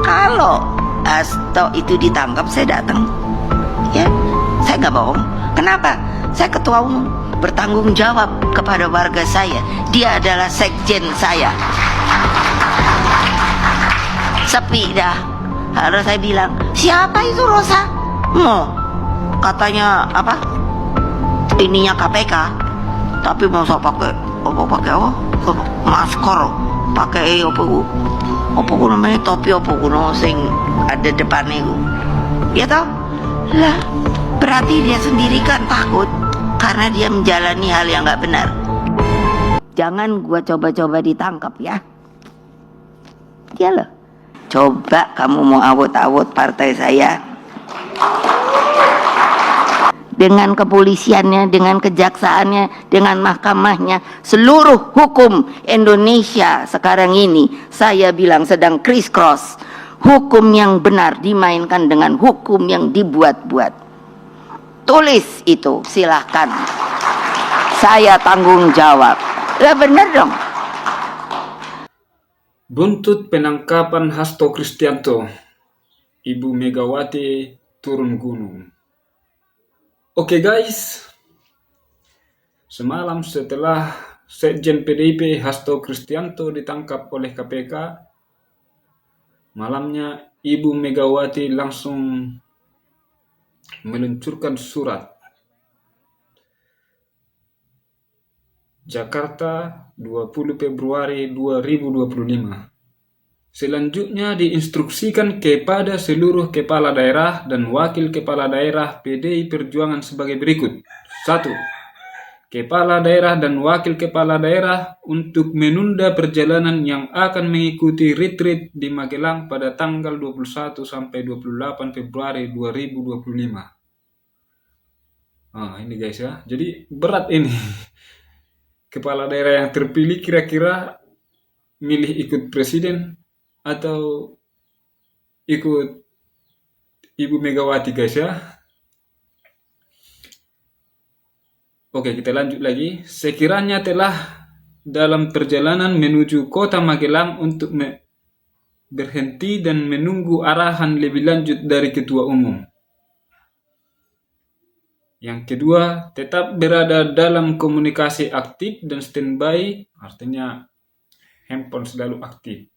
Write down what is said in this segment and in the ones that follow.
Kalau Hasto itu ditangkap, saya datang. Ya, saya nggak bohong. Kenapa? Saya ketua umum, bertanggung jawab kepada warga saya. Dia adalah sekjen saya. Sepi dah. Lalu saya bilang, siapa itu Rosa? Katanya apa? Ininya KPK. Tapi mau saya pakai masker, pakai apa namanya, topi apa sing ada depannya itu. Ya toh? Lah, berarti dia sendiri kan takut karena dia menjalani hal yang nggak benar. Jangan gua coba-coba ditangkap ya. Dia loh. Coba kamu mau awut-awut partai saya, dengan kepolisiannya, dengan kejaksaannya, dengan mahkamahnya, seluruh hukum Indonesia sekarang ini saya bilang sedang criss cross. Hukum yang benar dimainkan dengan hukum yang dibuat-buat. Tulis itu, silahkan. Saya tanggung jawab. Lah benar dong. Buntut penangkapan Hasto Kristianto, Ibu Megawati turun gunung. Oke guys, semalam setelah Sekjen PDIP Hasto Kristianto ditangkap oleh KPK, malamnya Ibu Megawati langsung meluncurkan surat. Jakarta, 20 Februari 2025. Selanjutnya diinstruksikan kepada seluruh kepala daerah dan wakil kepala daerah PDI Perjuangan sebagai berikut. 1. Kepala daerah dan wakil kepala daerah untuk menunda perjalanan yang akan mengikuti retreat di Magelang pada tanggal 21 sampai 28 Februari 2025. Ini guys ya. Jadi berat ini. Kepala daerah yang terpilih kira-kira milih ikut presiden atau ikut Ibu Megawati guys ya. Oke, kita lanjut lagi. Sekiranya telah dalam perjalanan menuju kota Magelang untuk berhenti dan menunggu arahan lebih lanjut dari ketua umum. Yang kedua, tetap berada dalam komunikasi aktif dan standby, artinya handphone selalu aktif.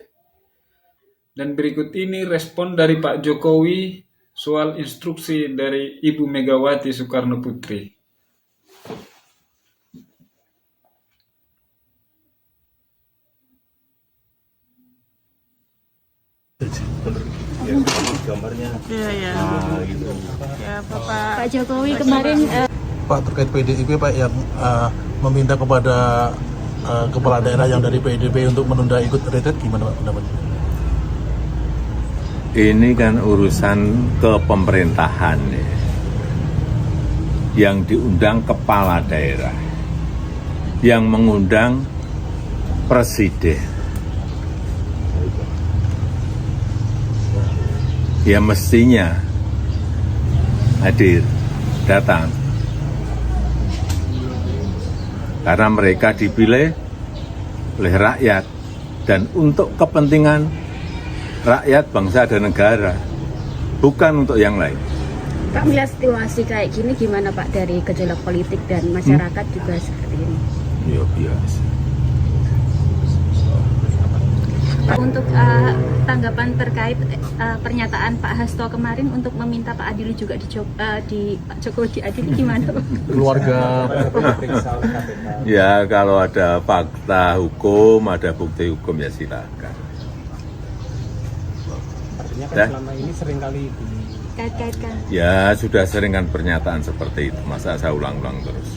Dan berikut ini respon dari Pak Jokowi soal instruksi dari Ibu Megawati Soekarno Putri. Gambarnya gitu. Ya, Pak Jokowi kemarin Pak, terkait PDIP Pak yang meminta kepada kepala daerah yang dari PDIP untuk menunda ikut retret, gimana Pak pendapatnya? Ini kan urusan kepemerintahan ya. Yang diundang kepala daerah, yang mengundang presiden. Ya mestinya hadir, datang. Karena mereka dipilih oleh rakyat dan untuk kepentingan rakyat, bangsa dan negara, bukan untuk yang lain. Pak, melihat situasi kayak gini gimana Pak, dari gejolak politik dan masyarakat juga seperti ini? Ya biasa. Untuk tanggapan terkait pernyataan Pak Hasto kemarin untuk meminta Pak Adili juga Pak Jokowi diadili, gimana Pak? Keluarga Ya kalau ada fakta hukum, ada bukti hukum ya silakan. Artinya kan Ya. selama ini seringkali Kait-kaitkan. Ya sudah sering kan pernyataan seperti itu, masa saya ulang-ulang terus.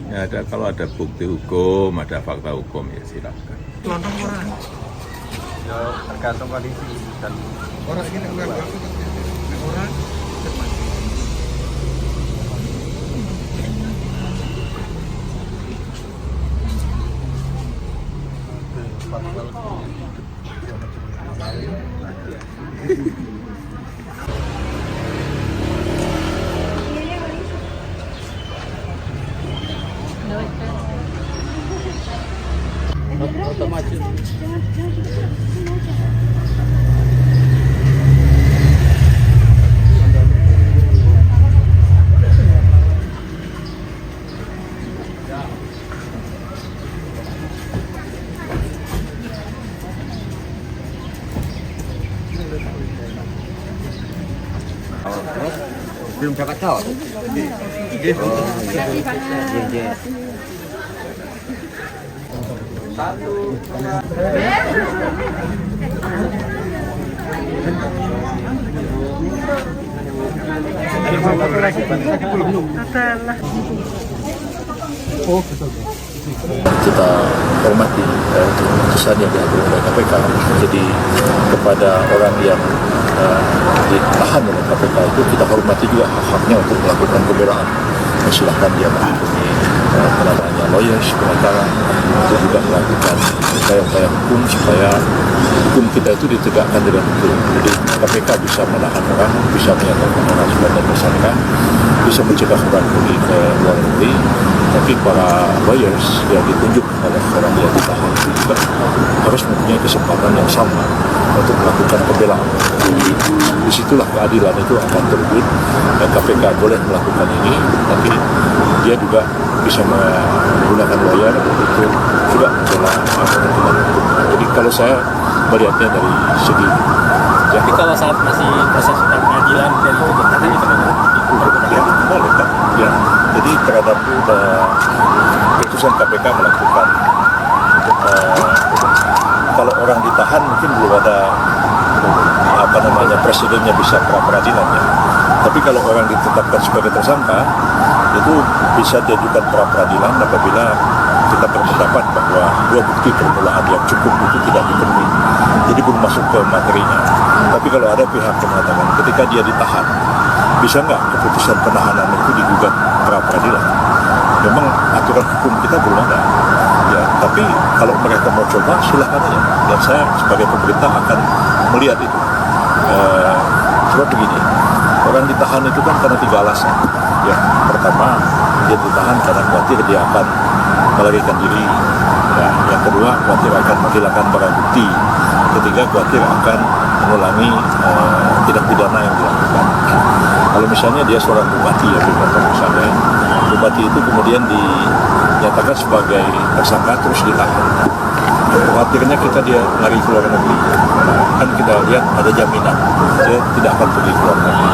Ya ada, kalau ada bukti hukum, ada fakta hukum ya silakan. ya tergantung kondisi dan orang ini orang Belum dapat tahu. Kita hormati keputusan yang diambil oleh KPK. Jadi kepada orang yang ditahan oleh KPK itu kita hormati juga hak-haknya untuk melakukan pembelaan. Silahkan dia menghubungi lawyers, pengacara untuk juga melakukan upaya-upaya hukum supaya hukum kita itu ditegakkan dengan betul. Jadi KPK bisa menahan orang, bisa menyatakan orang sebagai tersangka, bisa mencegah orang pergi ke luar negeri, tapi para lawyers yang ditunjuk oleh orang yang ditahan itu juga harus mempunyai kesempatan yang sama untuk melakukan pembelaan. Jadi disitulah keadilan itu akan terwujud. KPK boleh melakukan ini, tapi dia juga bisa menggunakan lawyer untuk juga membela kepentingan hukum. Jadi kalau saya melihatnya dari segi itu. Tapi kalau saat masih proses pengadilan dan itu ditahan itu ya, boleh kan? Ya. Jadi terhadap keputusan KPK melakukan kalau orang ditahan mungkin belum ada presidennya bisa pra-peradilan ya. Tapi kalau orang ditetapkan sebagai tersangka itu bisa diajukan pra-peradilan apabila kita berpendapat bahwa dua bukti permulaan yang cukup itu tidak dipenuhi. Jadi belum masuk ke materinya. Tapi kalau ada pihak yang mengatakan ketika dia ditahan, bisa nggak keputusan penahanan itu digugat pra-peradilan? Memang aturan hukum kita belum ada. Ya, tapi kalau mereka mau coba silahkan aja. Dan saya sebagai pemerintah akan melihat itu. Sebab begini, orang ditahan itu kan karena 3 alasan. Ya, pertama dia ditahan karena khawatir dia akan melarikan diri. Ya, yang kedua khawatir akan menghilangkan barang bukti. Ketiga khawatir akan mengulangi tindak pidana yang dilakukan. Kalau misalnya dia seorang bupati ya, misalnya bupati itu kemudian dinyatakan sebagai tersangka terus ditahan. Khawatirnya dia lari ke luar negeri, kan kita lihat ada jaminan dia tidak akan pergi ke luar negeri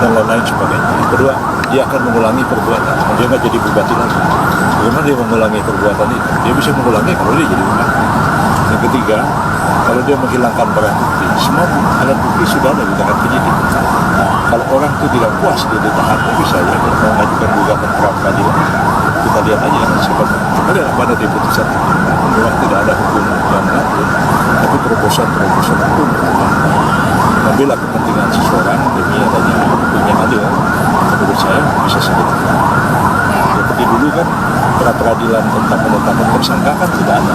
dan lain-lain sebagainya. Yang kedua, dia akan mengulangi perbuatan, dia nggak jadi bupati lagi. Bagaimana dia mengulangi perbuatan itu? Dia bisa mengulangi kalau dia jadi bupati. Yang ketiga, kalau dia menghilangkan barang bukti, semua alat bukti sudah ada di tangan penyidik. Kalau orang itu tidak puas dia ditahan, dia bisa ya mengajukan gugatan pra-peradilan. Kita lihat aja sebab ada pada di putusan memang tidak ada hukum yang mengatur, tapi terobosan hukum membela kepentingan seseorang demi adanya hukum yang adil. Menurut saya bisa seperti itu. Seperti dulu kan pra-peradilan tentang penetapan tersangka kan tidak ada,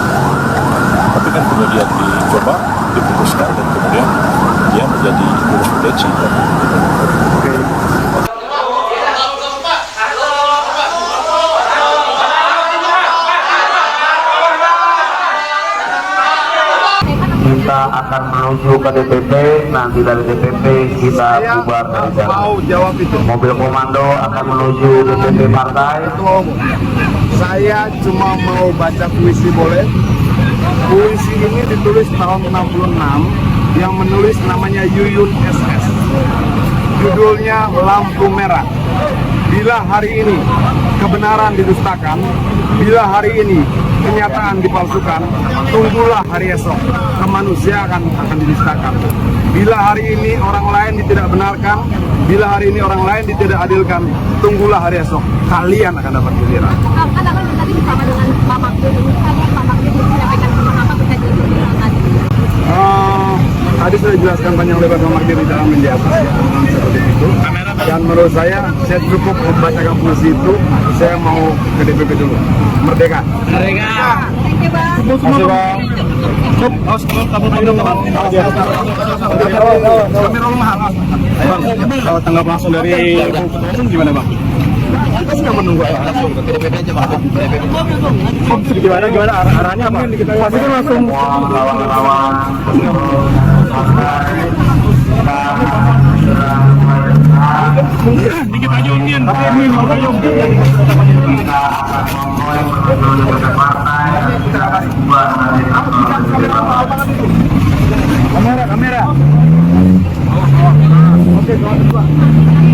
tapi kan kemudian dicoba diputuskan dan kemudian dia menjadi jurisprudensi. Kita akan menuju ke DPP, nanti dari DPP kita bubar dari jalan. Mobil komando akan menuju DPP partai. Saya cuma mau baca puisi boleh? Puisi ini ditulis tahun 66, yang menulis namanya Yuyun SS. Judulnya Lampu Merah. Bila hari ini kebenaran didustakan, bila hari ini kenyataan dipalsukan, tunggulah hari esok kemanusiaan akan didustakan. Bila hari ini orang lain tidak benarkan, bila hari ini orang lain tidak adilkan, tunggulah hari esok kalian akan dapat giliran. Tadi bersama dengan Pak Magdir, Pak Magdir menyampaikan apa terkait dengan tadi? Tadi sudah jelaskan panjang lebar Pak Magdir di dalam media sosial seperti itu. Dan menurut saya cukup membacakan puisi itu. Saya mau ke DPP dulu. Merdeka. Merdeka. Terima kasih Bang. Kalau tanggap langsung dari gimana Bang? Kita sedang menunggu langsung ke DPP aja Bang. Gimana arahnya apa? Pastikan langsung lawan-lawan. Dikit aja Union. Kamera. Oke, selamat Pak.